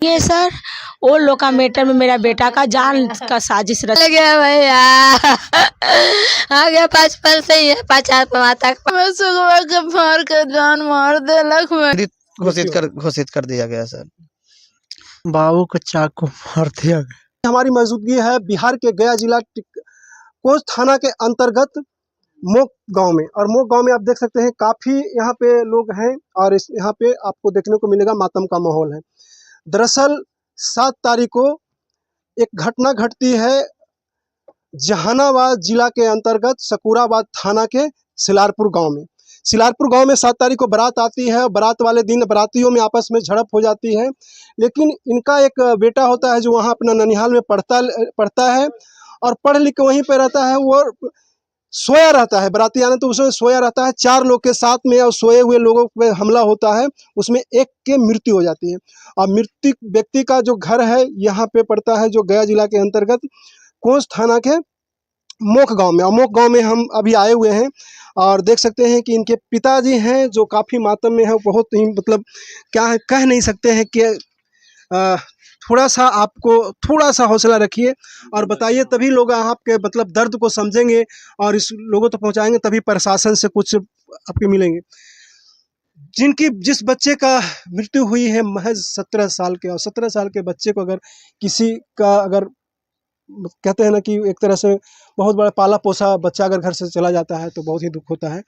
ये सर वो लोग का मैटर में मेरा बेटा का जान का साजिश रच गया भैया। आगे 55 से ही है 50 तक के मार के जान मार दे लख में घोषित कर दिया गया सर। बाबू को चाकू मार दिया गया। हमारी मौजूदगी है बिहार के गया जिला कोंच थाना के अंतर्गत मोक गांव में, और मोक गांव में आप देख सकते हैं काफ़ी यहाँ पे लोग हैं और यहाँ पे आपको देखने को मिलेगा मातम का माहौल है। दरअसल 7 तारीख को एक घटना घटती है जहानाबाद जिला के अंतर्गत सकूराबाद थाना के सिलारपुर गांव में। सिलारपुर गांव में 7 तारीख को बारात आती है। बारात वाले दिन बारातियों में आपस में झड़प हो जाती है, लेकिन इनका एक बेटा होता है जो वहाँ अपना ननिहाल में पढ़ता है और पढ़ लिख के वहीं पे रहता है। वो सोया रहता है, बाराती आने तो उसमें सोया रहता है। 4 लोग के साथ में और सोए हुए लोगों पे हमला होता है, उसमें एक की मृत्यु हो जाती है। और मृत्यु व्यक्ति का जो घर है यहाँ पे पड़ता है जो गया जिला के अंतर्गत कोंच थाना के मोक गांव में। और मोक गांव में हम अभी आए हुए हैं और देख सकते हैं कि इनके पिताजी हैं जो काफ़ी मातम में है। बहुत ही मतलब क्या है, कह नहीं सकते हैं कि थोड़ा सा हौसला रखिए और बताइए, तभी लोग आपके मतलब दर्द को समझेंगे और इस लोगों तक पहुंचाएंगे, तभी प्रशासन से कुछ आपके मिलेंगे। जिस बच्चे का मृत्यु हुई है महज 17 साल के, और 17 साल के बच्चे को अगर किसी का अगर कहते हैं ना कि एक तरह से बहुत बड़ा पाला पोसा बच्चा अगर घर से चला जाता है तो बहुत ही दुख होता है।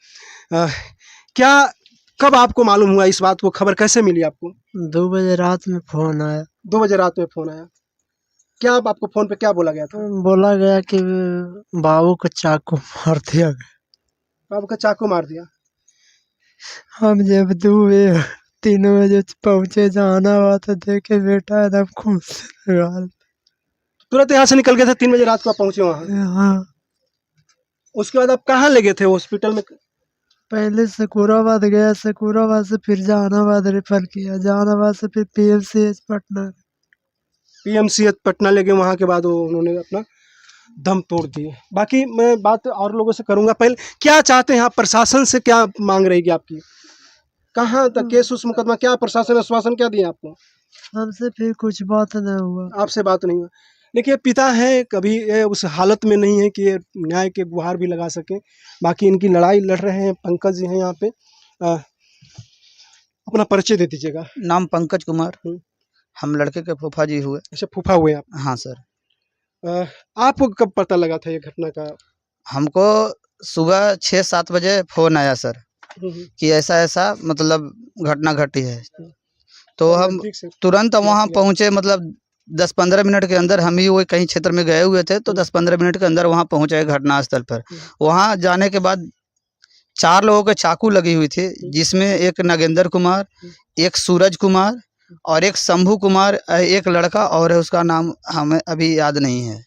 कब आपको मालूम हुआ इस बात को, खबर कैसे मिली आपको? 2 बजे रात में फोन आया। 2 बजे रात में फोन आया। क्या आपको फोन पे क्या बोला गया था? बोला गया कि बाबू को चाकू मार दिया गया। बाबू का चाकू मार दिया। हम जब 3 बजे पहुंचे जहानाबाद तो देखे बेटा एकदम खून से गाल। तुरंत यहाँ से निकल गए थे? 3 बजे रात को आप पहुंचे वहाँ? हाँ। उसके बाद आप कहाँ ले गए थे हॉस्पिटल में? पहले सकूराबाद गया, सकूराबाद से फिर जहानाबाद रेफर किया, जहानाबाद से फिर पीएमसीएच पटना ले गए। वहाँ के बाद उन्होंने अपना दम तोड़ दिए। बाकी मैं बात और लोगों से करूँगा। पहले क्या चाहते हैं आप, प्रशासन से क्या मांग रहेगी आपकी? कहाँ तक केस उस मुकदमा, क्या प्रशासन आश्वासन क्या दिए आपको? हमसे फिर कुछ बात नहीं हुआ। आपसे बात नहीं हुआ। देखिए पिता हैं, कभी ये उस हालत में नहीं है कि ये न्याय के गुहार भी लगा सकें। बाकी इनकी लड़ाई लड़ रहे हैं पंकज जी हैं यहाँ पे। अपना परिचय दे दीजिएगा। नाम पंकज कुमार, हम लड़के के फूफा जी हुए। अच्छा, फूफा हुए आप? हाँ सर। आपको कब पता लगा था ये घटना का? हमको सुबह 6-7 बजे फोन आया सर कि ऐसा ऐसा मतलब घटना घटी है। तो हम तुरंत वहाँ पहुँचे, मतलब 10-15 मिनट के अंदर हम ही वो कहीं क्षेत्र में गए हुए थे, तो 10-15 मिनट के अंदर वहाँ पहुँचे घटनास्थल पर। वहाँ जाने के बाद 4 लोगों के चाकू लगी हुई थी, जिसमें एक नागेंद्र कुमार, एक सूरज कुमार और एक शंभू कुमार, एक लड़का और है, उसका नाम हमें अभी याद नहीं है।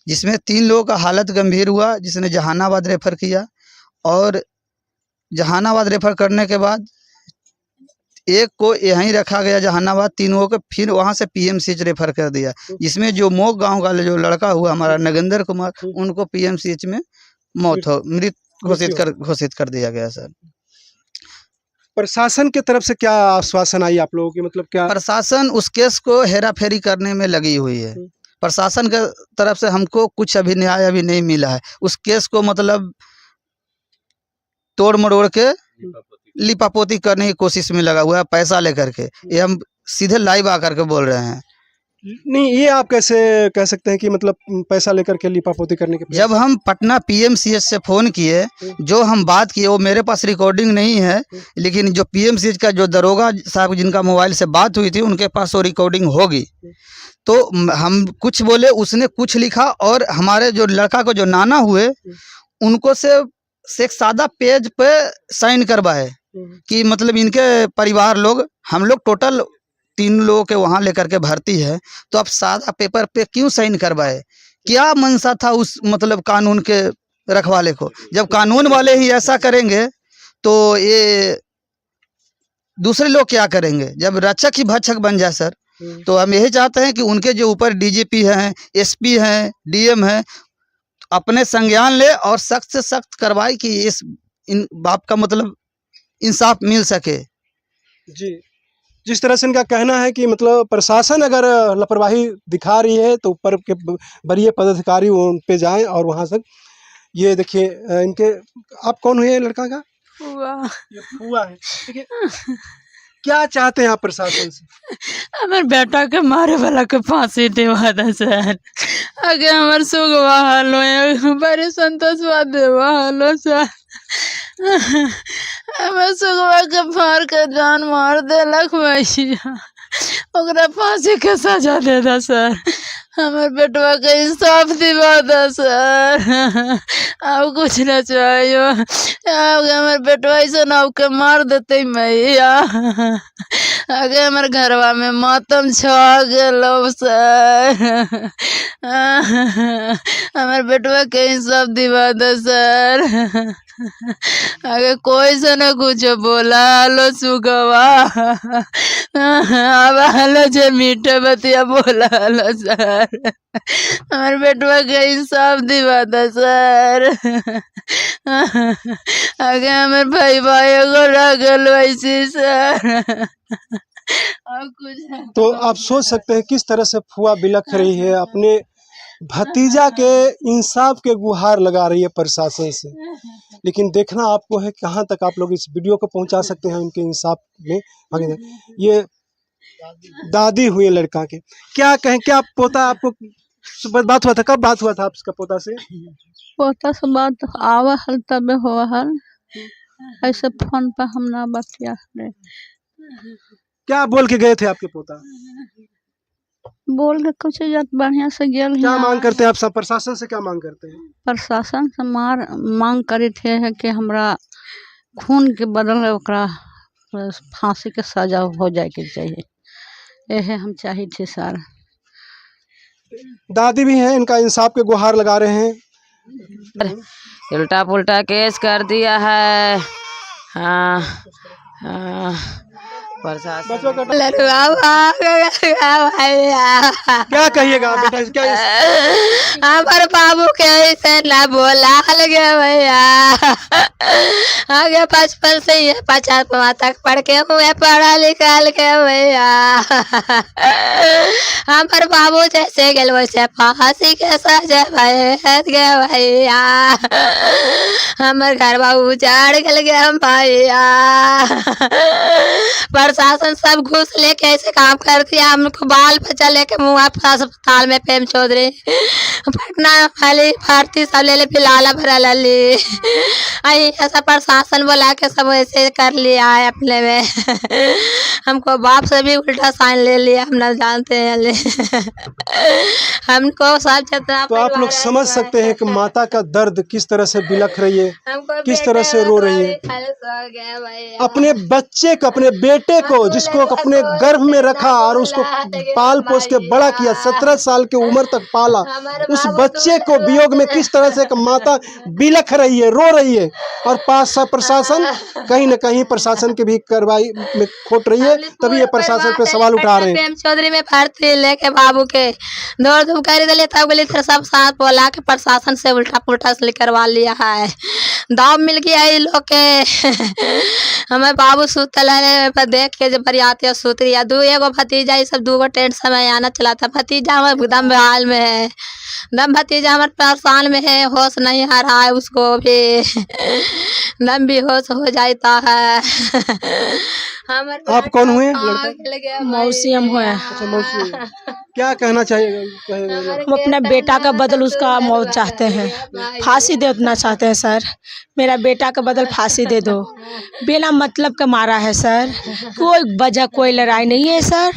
जिसमें 3 लोगों का हालत गंभीर हुआ, जिसने जहानाबाद रेफर किया, और जहानाबाद रेफर करने के बाद एक को यहीं रखा गया जहानाबाद, 3 लोगों को फिर वहाँ से पीएमसीएच रेफर कर दिया। जिसमें जो मोक गांव का जो लड़का हुआ हमारा नागेंद्र कुमार, उनको पीएमसीएच में मृत घोषित कर दिया गया सर। प्रशासन की तरफ से क्या आश्वासन आई आप लोगों की, मतलब क्या? प्रशासन उस केस को हेरा फेरी करने में लगी हुई है। प्रशासन के तरफ से हमको कुछ अभी न्याय अभी नहीं मिला है। उस केस को मतलब तोड़ मरोड़ के लिपापोती करने की कोशिश में लगा हुआ है, पैसा लेकर के। ये हम सीधे लाइव आकर के बोल रहे हैं। नहीं, ये आप कैसे कह सकते हैं कि मतलब पैसा लेकर के लिपापोती करने के? जब हम पटना पीएमसीएच से फ़ोन किए, जो हम बात किए वो मेरे पास रिकॉर्डिंग नहीं है, लेकिन जो पीएमसीएच का जो दरोगा साहब जिनका मोबाइल से बात हुई थी उनके पास वो रिकॉर्डिंग होगी। तो हम कुछ बोले, उसने कुछ लिखा, और हमारे जो लड़का को जो नाना हुए उनको से एक सादा पेज पे साइन करवाए कि मतलब इनके परिवार लोग, हम लोग टोटल 3 लोगों के वहाँ लेकर के भर्ती है, तो आप सादा पेपर पे क्यों साइन करवाए? क्या मनसा था उस मतलब कानून के रखवाले को? जब कानून वाले ही ऐसा करेंगे तो ये दूसरे लोग क्या करेंगे? जब रक्षक ही भक्षक बन जाए सर। तो हम यही चाहते हैं कि उनके जो ऊपर डीजीपी हैं, एसपी हैं, डीएम हैं, अपने संज्ञान ले और सख्त से सख्त कार्रवाई की इन बाप का मतलब इंसाफ मिल सके। जी जिस तरह से इनका कहना है कि मतलब प्रशासन अगर लापरवाही दिखा रही है तो ऊपर के वरीय पदाधिकारी उन पे जाएं और वहाँ से ये देखिए इनके आप कौन हुए लड़का का? ये फुआ है। ठीक है, क्या चाहते हैं आप प्रशासन से? हमारे बेटा के मारे वाला के फांसी देवा था सर। आगे हमारे सुगवा हालो बड़े संतोषवा देवा हालो सर। हमारे सुगवा के फार के जान मार देलक भैया, ओकरा फांसी के सजा दे दा सर। हमारे बेटवा के इंसाफ दिवा दा सर। अब कुछ न चाहिए, हमारे बेटवा ऐसा नाव के मार देते मैया। आगे हमारे घरवा में मातम छा गलो सर। हमारे बेटवा के इंसाफ दिवा दो सर। आगे कोई से न कुछ बोला लो सुगवा, अब हालो जे मीठे बतिया बोला लो सर। हमारे बेटवा के इंसाफ दिवा दो सर। आगे हमारे भाई को रगल वैसी सर। तो आप सोच सकते हैं किस तरह से फुआ बिलख रही है, अपने भतीजा के इंसाफ के गुहार लगा रही है प्रशासन से। लेकिन देखना आपको है कहाँ तक आप लोग इस वीडियो को पहुंचा सकते हैं उनके इंसाफ में। ये दादी हुई लड़का के, क्या कहें, क्या पोता आपको बात हुआ था, कब बात हुआ था आपका पोता से? पोता से बात आवा हल तब हो हल, ऐसे फोन पर हम ना बतिया। क्या बोल के गए थे आपके पोता? बोल के कुछ बढ़िया से गेल। क्या मांग करते हैं आप सब प्रशासन से, क्या मांग करते हैं? प्रशासन से मांग करे थे है कि हमरा खून के बदले ओकरा फांसी के सजा हो जाए के चाहिए, यह हम चाहिए थे सर। दादी भी हैं, इनका इंसाफ के गुहार लगा रहे हैं। उल्टा पुल्टा केस कर दिया है। हाँ हाँ प्रशासन क्या कहिएगा बेटा, क्या हमारे बाबू के ऐसे ना बोला लगे भैया। आगे 55 से 50 तक पढ़ के हुए, पढ़ा लिखा के भैया। हमारे बाबू जैसे गए वैसे फांसी के सजा भैया। हमारे घर बाबू उजाड़ गए हम भैया। प्रशासन सब घूस लेके ऐसे काम करती है। हमको बाल बच्चा लेके मुआ अस्पताल में प्रेम चौधरी पटना वाली भर्ती सब ले पिलाला भरा ली। ऐसा प्रशासन बोला के सब ऐसे कर लिया है अपने में। हमको बाप से भी उल्टा साइन ले लिया, हम ना जानते हैं। हमको सब जितना तो आप लोग समझ सकते हैं कि माता का दर्द किस तरह से बिलख रही है, किस तरह से रो रही है। अपने बच्चे को, अपने बेटे को, जिसको अपने गर्भ में रखा और उसको पाल पोस के बड़ा किया, 17 साल की उम्र तक पाला, उस बच्चे को वियोग में किस तरह से माता बिलख रही है, रो रही है। और प्रशासन कहीं न कहीं प्रशासन की भी कार्रवाई में खोट रही है, तभी ये प्रशासन पे सवाल उठा रहे हैं। प्रेम चौधरी में भर्ती लेके बाबू के दौड़ धूप कर दिले, तब बोली फिर सब साथ बोला के प्रशासन से उल्टा पुल्टा से करवा लिया है। दाव मिल गया ये लोग के। हमें बाबू सुतल है देख के जब बरियाती सुत गया। एगो भतीजा, ये सब 2 टेंट समय आना चला था। भतीजा हमारे एकदम बेहाल में है, दम भतीजा हमारे परेशान में है, होश नहीं आ रहा है उसको भी, दम भी होश हो जाता है। आप कौन हुए? मौसी हम हुए। अच्छा मौसी, क्या कहना चाहिए? हम अपना बेटा का बदल उसका मौत चाहते हैं, फांसी दे उतना चाहते हैं सर। मेरा बेटा का बदल फांसी दे दो। बिना मतलब का मारा है सर, कोई वजह कोई लड़ाई नहीं है सर।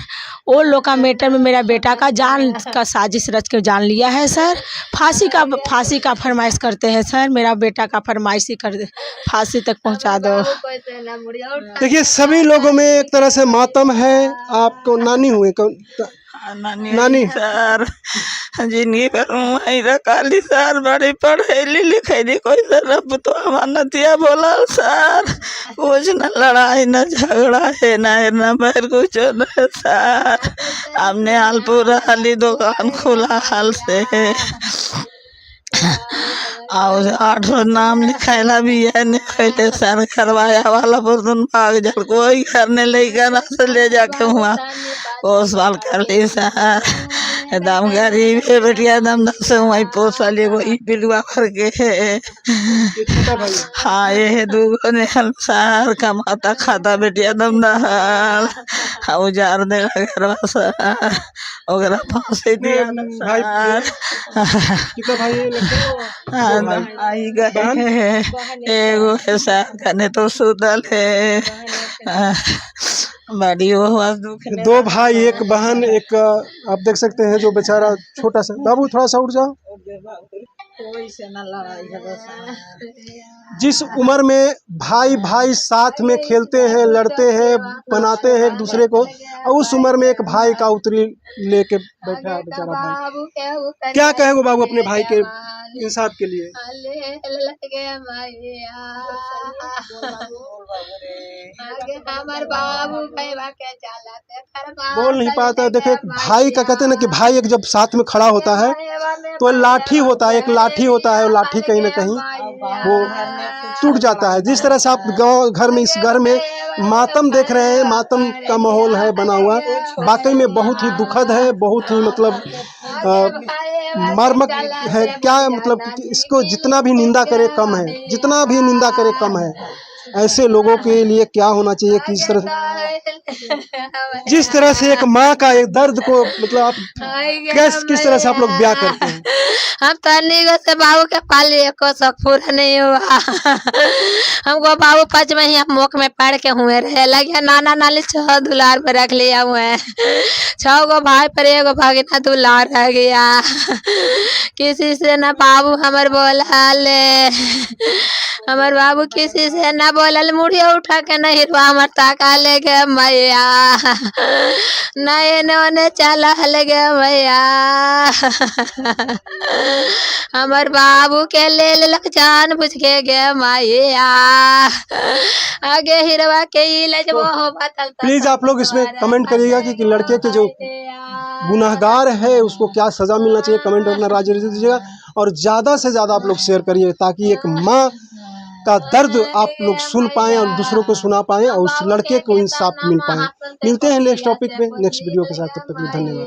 वो लोग का मैटर में मेरा बेटा का जान का साजिश रच के जान लिया है सर। फांसी का फरमाइश करते हैं सर। मेरा बेटा का फरमाइश ही कर दे, फांसी तक पहुंचा दो। देखिए सभी लोगों में एक तरह से मातम है। आपको नानी हुए, नानी सर जिंदगी भर काली सर बड़ी पढ़ेली लिखेली, कोई तरफ तो नतिया बोला सर, कुछ न लड़ाई न झगड़ा है न बैर कुछ न सर। हमने हाल पूरा हाली दुकान खुला हाल से और 8 रोज नाम लिखायला भी है ने पहले सर करवाया वाला पुरतन भाग जल कोई घर ने लेकर से ले जाके हुआ पोस बाल कर ली सर एकदम गरीब है बेटिया एकदम 10 वही पोसा ले वो ई पिलुआ भर के ये छोटा भाई है। हाँ ये है दूगो ने सर कमाता खाता बेटिया एकदम दहल हाँ जार दे घर सर ओकरा फांसी दिया भाई सर कितना भाई है लगता है? आई गए एगो है सर कने तो सुतल है बड़ी वो हुआ दुख ने 2 भाई 1 बहन एक आप देख सकते हैं जो बेचारा छोटा सा। बाबू थोड़ा सा उठ जाओ। कोई से न लड़ाई है सर जिस उम्र में भाई भाई साथ में खेलते हैं, लड़ते हैं, बनाते हैं एक दूसरे को, और उस उम्र में एक भाई का उतरी लेके बैठा है बेचारा भाई। क्या कहेंगे बाबू अपने भाई के इंसाफ के लिए? बोल नहीं पाता। देखिए भाई का कहते हैं ना कि भाई एक जब साथ में खड़ा होता है तो लाठी होता है, एक लाठी होता है, वो लाठी कहीं ना कहीं वो टूट जाता है। जिस तरह से आप गांव घर में इस घर में मातम देख रहे हैं, मातम का माहौल है बना हुआ, वाकई में बहुत ही दुखद है, बहुत ही मतलब मर्मक है। क्या मतलब कि इसको जितना भी निंदा करे कम है, जितना भी निंदा करे कम है। ऐसे लोगों के लिए क्या होना चाहिए कि जिस तरह से एक माँ का एक दर्द को मतलब आप किस तरह से आप लोग ब्याह करते हैं? हम तो से बाबू के पाले को शौक पूरा नहीं हुआ। हमको बाबू 5 महीने मुख में पड़ के हुए रहे लगे, नाना नानी 6 दुलार पर रख लिया हुए 6 गो भाई पर 1 भगना दुलार रह गया। किसी से न बाबू हमर बोलल, हमर बाबू किसी से न बोलल, मुड़िया उठा के नहीं हिरवा हमर ताका ले गे मैया, नए ने चला ले गे मैया। हमर बाबू के ले लक जान बुझ के गे मैया, आगे हिरवा के इलाज वो हो बतल। प्लीज आप लोग इसमें कमेंट करिएगा कि लड़के के जो गुनाहगार है उसको क्या सजा मिलना चाहिए। कमेंट में अपना राय दीजिएगा और ज़्यादा से ज़्यादा आप लोग शेयर करिए ताकि एक माँ का दर्द आप लोग सुन पाएँ और दूसरों को सुना पाएँ और उस लड़के को इंसाफ मिल पाए। मिलते हैं नेक्स्ट टॉपिक पे नेक्स्ट वीडियो के साथ। तब तक धन्यवाद।